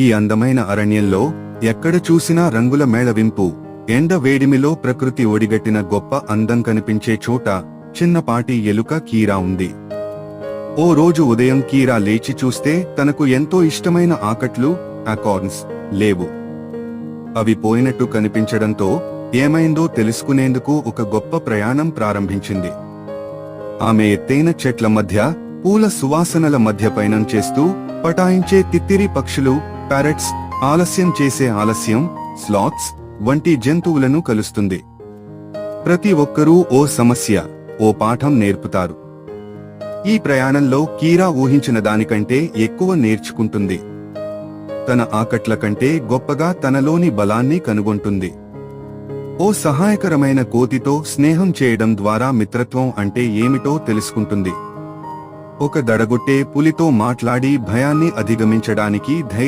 ఈ అందమైన అరణ్యంలో ఎక్కడ చూసినా రంగుల మేళవింపు, ఎండ వేడిమిలో ప్రకృతి ఒడిగట్టిన గొప్ప అందం కనిపించే చోట చిన్నపాటి ఎలుక కీరా ఉంది. ఓ రోజు ఉదయం కీరా లేచి చూస్తే తనకు ఎంతో ఇష్టమైన ఆకట్లు, అకార్న్స్ లేవు. అవి పోయినట్టు కనిపించడంతో ఏమైందో తెలుసుకునేందుకు ఒక గొప్ప ప్రయాణం ప్రారంభించింది. ఆమె ఎత్తైన చెట్ల మధ్య, పూల సువాసనల మధ్య పయనం చేస్తూ పటాయించే తిత్తిరి పక్షులు, ప్యారెట్స్, ఆలస్యం చేసే ఆలస్యం, స్లాత్స్ వంటి జంతువులను కలుస్తుంది. ప్రతి ఒక్కరూ ఓ సమస్య, ఓ పాఠం నేర్పుతారు. ఈ ప్రయాణంలో కీరా ఊహించిన దానికంటే ఎక్కువ నేర్చుకుంటుంది. తన ఆకట్ల కంటే గొప్పగా తనలోని బలాన్ని కనుగొంటుంది. ఓ సహాయకరమైన కోతితో స్నేహం చేయడం ద్వారా మిత్రత్వం అంటే ఏమిటో తెలుసుకుంటుంది. ఒక దడగొట్టే పులితో మాట్లాడి భయాన్ని అధిగమించడానికి ధైర్యం